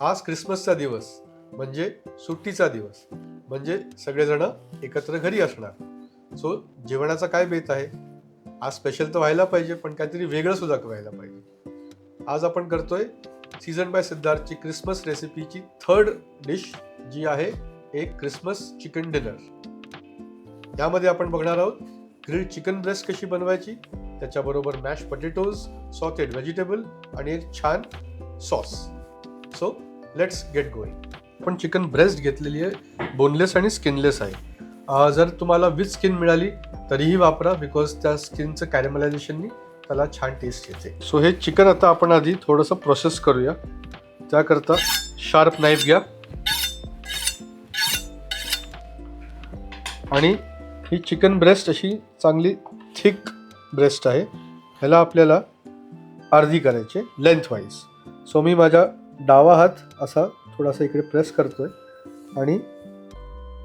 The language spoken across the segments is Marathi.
आज क्रिसमसचा दिवस म्हणजे सुट्टीचा दिवस, म्हणजे सगळेजण एकत्र घरी असणार. सो जेवणाचा काय बेत आहे? आज स्पेशल तर व्हायला पाहिजे, पण काहीतरी वेगळं सुद्धा व्हायला पाहिजे. आज आपण करतोय सीझन बाय सिद्धार्थची क्रिसमस रेसिपीची थर्ड डिश, जी आहे एक क्रिसमस चिकन डिनर. यामध्ये आपण बघणार आहोत ग्रिल्ड चिकन ब्रेस्ट कशी बनवायची, त्याच्याबरोबर मॅश पोटॅटोज, सॉटेड व्हेजिटेबल आणि एक छान sauce. So let's get going. आपण चिकन ब्रेस्ट घेतलेली आहे, बोनलेस आणि स्किनलेस आहे. जर तुम्हाला विथ स्किन मिळाली तरीही वापरा, बिकॉज त्या स्किनचं कॅरेमलायझेशननी त्याला छान टेस्ट येते. सो हे चिकन आता आपण आधी थोडंसं प्रोसेस करूया. त्याकरता शार्प नाईफ घ्या आणि ही चिकन ब्रेस्ट अशी चांगली थिक ब्रेस्ट आहे. ह्याला आपल्याला अर्धी करायचे लेंथ वाईज. सो मी माझा डावा हात असा थोडासा इकडे प्रेस करतोय आणि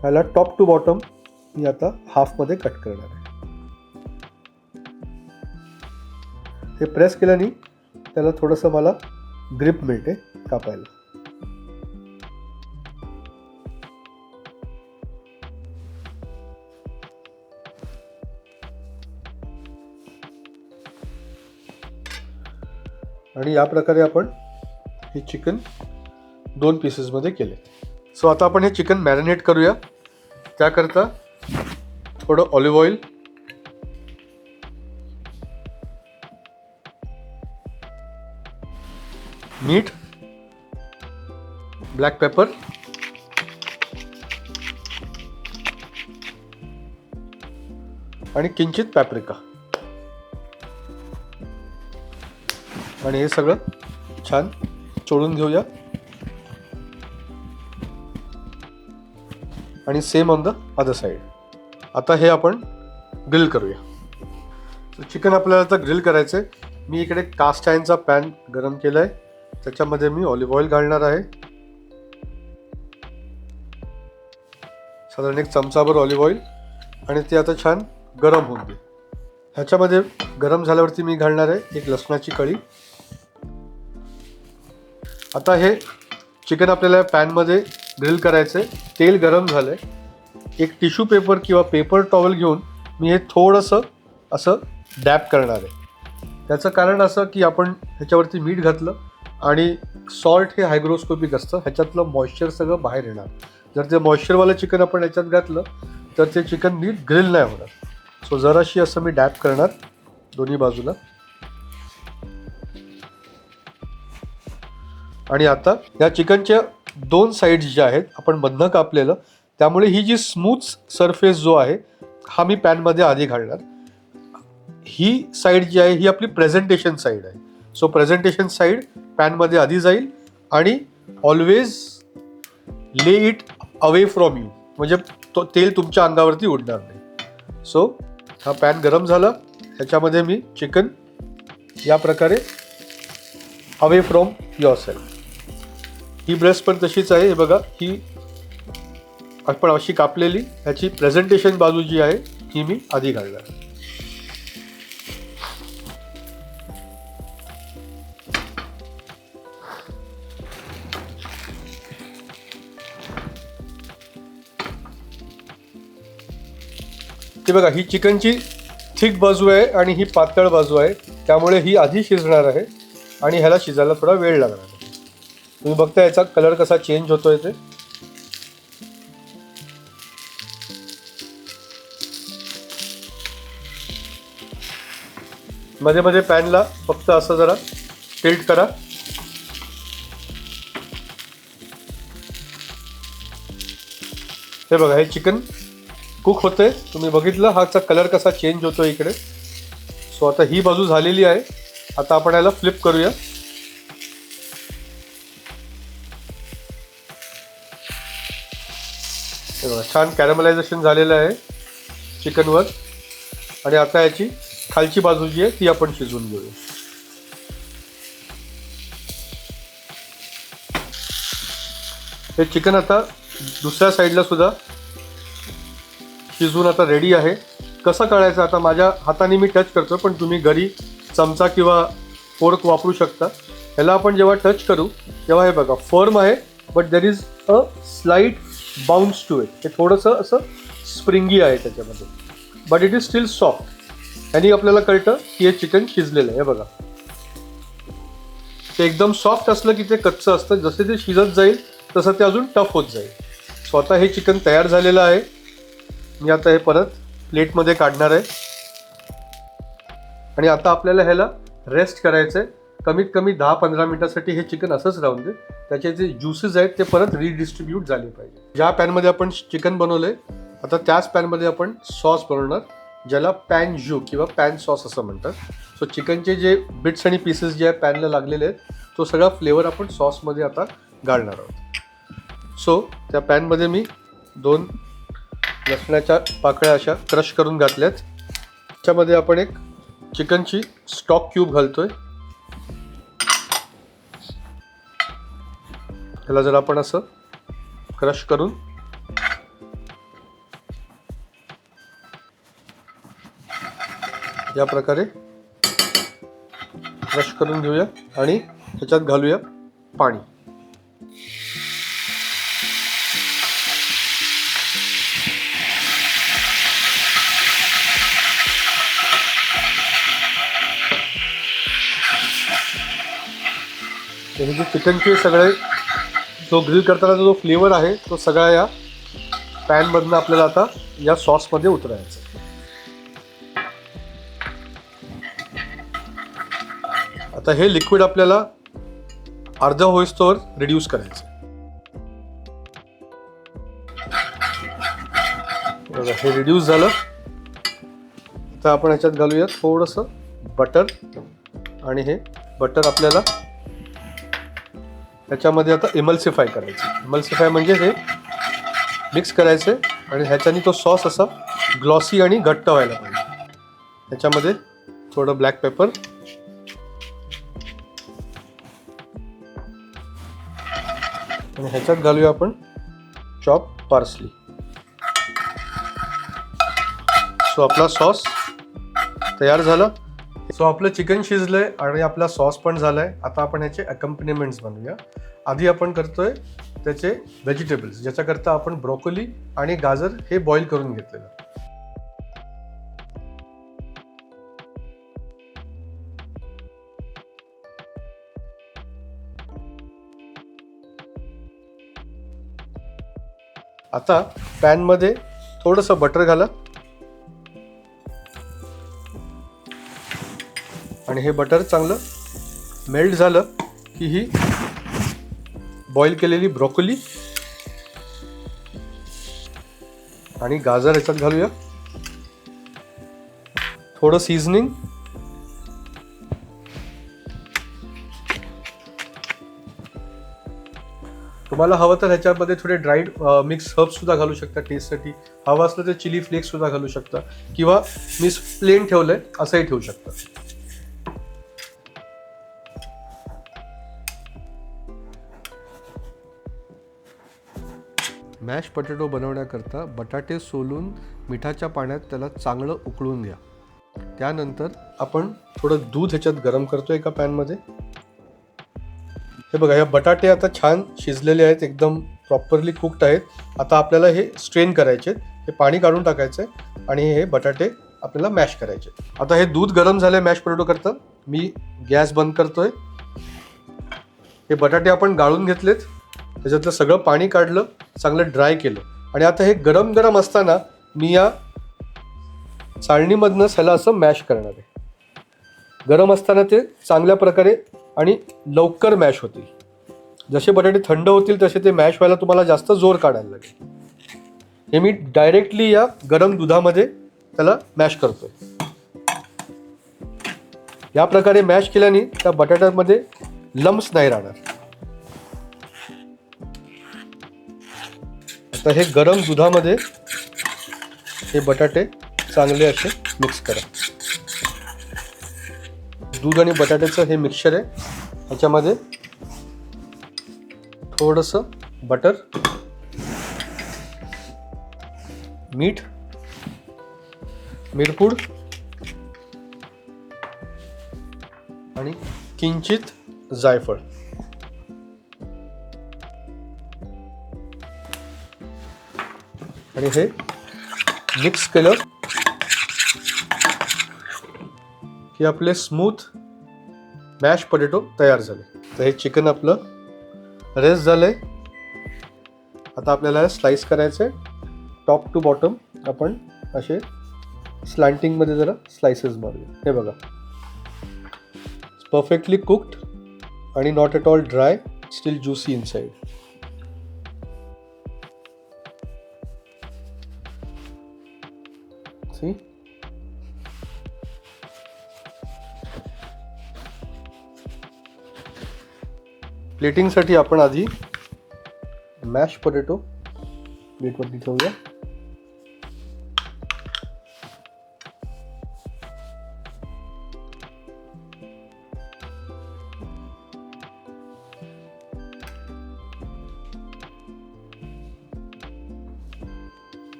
ह्याला टॉप टू बॉटम मी आता हाफमध्ये कट करणार आहे. हे प्रेस केल्याने त्याला थोडंसं मला ग्रिप मिळते कापायला. आणि या प्रकारे आपण हे चिकन 2 पीसेसमध्ये केले. सो आता आपण हे चिकन मॅरिनेट करूया. त्याकरता थोडं ऑलिव्ह ऑइल, मीठ, ब्लॅक पेपर आणि किंचित पॅप्रिका, आणि हे सगळं छान चोळून घेऊया. आणि same on the other side. आता हे आपण ग्रिल करूया. चिकन आपल्याला आता ग्रिल करायचं आहे. मी इकडे कास्ट आयर्नचा पॅन गरम केला आहे. त्याच्यामध्ये मी ऑलिव्ह ऑइल घालणार आहे. साधारण 1 चमचाभर ऑलिव्ह ऑइल, आणि ते आता छान गरम होऊन दे. ह्याच्यामध्ये गरम झाल्यावरती मी घालणार आहे 1 लसणाची कळी. आता हे चिकन आपल्याला पॅनमध्ये ग्रिल करायचं आहे. तेल गरम झालं आहे. एक टिश्यू पेपर किंवा पेपर टॉवेल घेऊन मी हे थोडंसं असं डॅप करणार आहे. त्याचं कारण असं की आपण ह्याच्यावरती मीठ घातलं आणि सॉल्ट हे हायग्रोस्कोपिक असतं, ह्याच्यातलं मॉइश्चर सगळं बाहेर येणार. जर ते मॉइश्चरवालं चिकन आपण ह्याच्यात घातलं तर ते चिकन नीट ग्रिल नाही होणार. सो जराशी असं मी डॅप करणार दोन्ही बाजूला. आणि आता या चिकनच्या 2 साईड्स ज्या आहेत आपण मधनं कापलेलं, त्यामुळे ही जी स्मूथ सरफेस जो आहे हा मी पॅनमध्ये आधी घालणार. ही साईड जी आहे ही आपली प्रेझेंटेशन साईड आहे. सो प्रेझेंटेशन साईड पॅनमध्ये आधी जाईल आणि ऑलवेज ले इट अवे फ्रॉम यू, म्हणजे तो तेल तुमच्या अंगावरती उडणार नाही. सो हा पॅन गरम झाला. ह्याच्यामध्ये मी चिकन या प्रकारे away from your self. He breast पण तशीच आहे. हे बघा, ही आपण अशी कापलेली, ह्याची प्रेझेंटेशन बाजू जी आहे ही मी आधी घालणार. ते बघा, ही चिकनची थिक बाजू आहे आणि ही पातळ बाजू आहे, त्यामुळे ही आधी शिजणार आहे आणि ह्याला शिजायला थोडा वेळ लागणार आहे. तुम्ही बघता याचा कलर कसा चेंज होतोय ते. मध्ये मध्ये पॅनला फक्त असं जरा टिल्ट करा. हे बघा, हे चिकन कुक होतंय. तुम्ही बघितलं हाचा कलर कसा चेंज होतोय इकडे. सो आता ही बाजू झालेली आहे. आता आपण याला फ्लिप करूया. हे बघा, छान कॅरेमलायझेशन झालेलं आहे चिकनवर. आणि आता याची खालची बाजू जी आहे ती आपण शिजवून घेऊया. हे चिकन आता दुसऱ्या साईडला सुद्धा शिजवून आता रेडी आहे. कसं कळायचं, आता माझ्या हाताने मी टच करतो, पण तुम्ही घरी चमचा किंवा फोर्क वापरू शकता. ह्याला आपण जेव्हा टच करू तेव्हा हे बघा फर्म आहे, but there is a slight bounce to it. हे थोडंसं असं स्प्रिंगी आहे त्याच्यामध्ये, but it is still soft. आणि आपल्याला कळतं की हे चिकन शिजलेलं आहे. हे बघा, ते एकदम सॉफ्ट असलं की ते कच्चं असतं. जसे ते शिजत जाईल तसं ते अजून टफ होत जाईल. स्वतः हे चिकन तयार झालेलं आहे. मी आता हे परत प्लेटमध्ये काढणार आहे. आणि आता आपल्याला ह्याला रेस्ट करायचं आहे. कमीत कमी 10-15 मिनिटासाठी हे चिकन असंच राहून दे. त्याचे जे ज्युसेस आहेत ते परत रिडिस्ट्रीब्यूट झाले पाहिजे. ज्या पॅनमध्ये आपण चिकन बनवलंय आता त्याच पॅनमध्ये आपण सॉस बनवणार, ज्याला पॅन ज्यू किंवा पॅन सॉस असं म्हणतात. सो चिकनचे जे बिट्स आणि पीसेस जे पॅनला लागलेले आहेत तो सगळा फ्लेवर आपण सॉसमध्ये आता घालणार आहोत. सो त्या पॅनमध्ये मी 2 लसणाच्या पाकळ्या अशा क्रश करून घातल्यात. त्याच्यामध्ये आपण एक चिकनची स्टॉक क्यूब घालतोय. त्याला जर आपण असं क्रश करून या प्रकारे क्रश करून घेऊया आणि त्याच्यात घालूया पाणी. हे जे चिकनचे सगळे जो ग्रिल करताना जो फ्लेवर आहे तो सगळा या पॅनमधनं आपल्याला आता या सॉसमध्ये उतरायचा. आता हे लिक्विड आपल्याला अर्धा होईस्तोवर रिड्यूस करायचं. बघा हे रिड्यूस झालं. आता आपण ह्याच्यात घालूया थोडंसं बटर. आणि हे बटर आपल्याला त्याच्यामध्ये आता इमल्सिफाय करायचं. इमल्सिफाय म्हणजे हे मिक्स करायचे आणि ह्याच्याने तो सॉस असा ग्लॉसी आणि घट्ट व्हायला पाहिजे. ह्याच्यामध्ये थोडं ब्लॅक पेपर आणि ह्याच्यात घालूया आपण चॉप पार्सली. सो आपला सॉस तयार झाला. सो आपलं चिकन शिजलंय आणि आपला सॉस पण झालाय. आता आपण ह्याचे अकम्पनिमेंट्स बनवूया. आधी आपण करतोय त्याचे व्हेजिटेबल्स, ज्याच्याकरता आपण ब्रोकोली आणि गाजर हे बॉईल करून घेतलेलं. आता पॅनमध्ये थोडंसं बटर घाला आणि हे बटर चांगलं मेल्ट झालं की ही बॉईल केलेली ब्रोकोली आणि गाजर ह्याच्यात घालूया. थोडं सीझनिंग, तुम्हाला हवं तर ह्याच्यामध्ये थोडे ड्राईड मिक्स हर्ब्स सुद्धा घालू शकता टेस्टसाठी. हवं असलं तर चिली फ्लेक्स सुद्धा घालू शकता किंवा मी प्लेन ठेवलंय असंही ठेवू शकता. मॅश पोटॅटो बनवण्याकरता बटाटे सोलून मिठाच्या पाण्यात त्याला चांगलं उकळून घ्या. त्यानंतर आपण थोडं दूध ह्याच्यात गरम करतो एका पॅनमध्ये. हे बघा, या बटाटे आता छान शिजलेले आहेत, एकदम प्रॉपरली कुक्ड आहेत. आता आपल्याला हे स्ट्रेन करायचे, हे पाणी काढून टाकायचं आहे आणि हे बटाटे आपल्याला मॅश करायचे. आता हे दूध गरम झाले मॅश पोटॅटो करता. मी गॅस बंद करतोय. हे बटाटे आपण गाळून घेतलेत, त्याच्यातलं सगळं पाणी काढलं, चांगलं ड्राय केलं आणि आता हे गरम गरम असताना मी या चाळणीमधनं ह्याला असं मॅश करणार आहे. गरम असताना ते चांगल्या प्रकारे आणि लवकर मॅश होतील. जसे बटाटे थंड होतील तसे ते मॅश व्हायला तुम्हाला जास्त जोर काढायला लागेल. हे मी डायरेक्टली या गरम दुधामध्ये त्याला मॅश करतोय. या प्रकारे मॅश केल्याने त्या बटाट्यामध्ये लम्स नाही राहणार. आता हे गरम दुधामध्ये हे बटाटे चांगले असे मिक्स करा. दूध आणि बटाट्याचं हे मिक्सचर आहे. ह्याच्यामध्ये थोडंसं बटर, मीठ, मिरपूड आणि किंचित जायफळ. आणि हे मिक्स केलं की आपले स्मूथ मॅश पोटॅटो तयार झाले. तर हे चिकन आपलं रेस्ट झालंय. आता आपल्याला स्लाइस करायचे. टॉप टू बॉटम आपण असे स्लँटिंग मध्ये जरा स्लाइसेस मारूया. हे बघा, परफेक्टली कुक्ड आणि not at all dry, still juicy inside. See, प्लेटिंगसाठी आपण आधी मॅश पोटॅटो प्लेटवरती ठेवूया.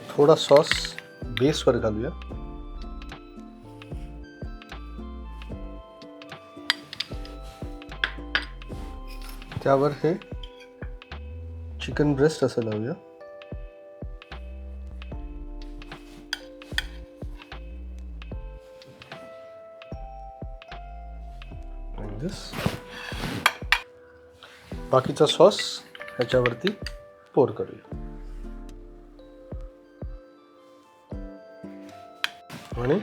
थोडा सॉस बेसवर घालूया. त्यावर हे चिकन ब्रेस्ट असं लावूया. बाकीचा सॉस ह्याच्यावरती पोर करूया. आणि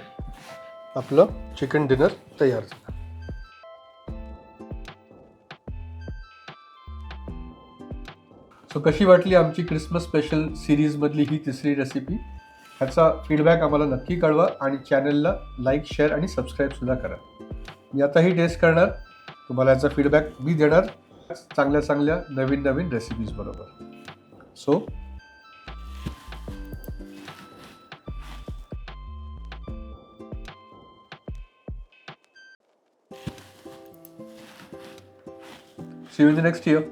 आपलं चिकन डिनर तयार झालं. सो कशी वाटली आमची क्रिसमस स्पेशल सिरीजमधली ही तिसरी रेसिपी? ह्याचा फीडबॅक आम्हाला नक्की कळवा आणि चॅनलला लाईक, शेअर आणि सबस्क्राईबसुद्धा करा. मी आताही टेस्ट करणार, तुम्हाला याचा फीडबॅक मी देणार चांगल्या चांगल्या नवीन नवीन रेसिपीज बरोबर. So see you in the next year.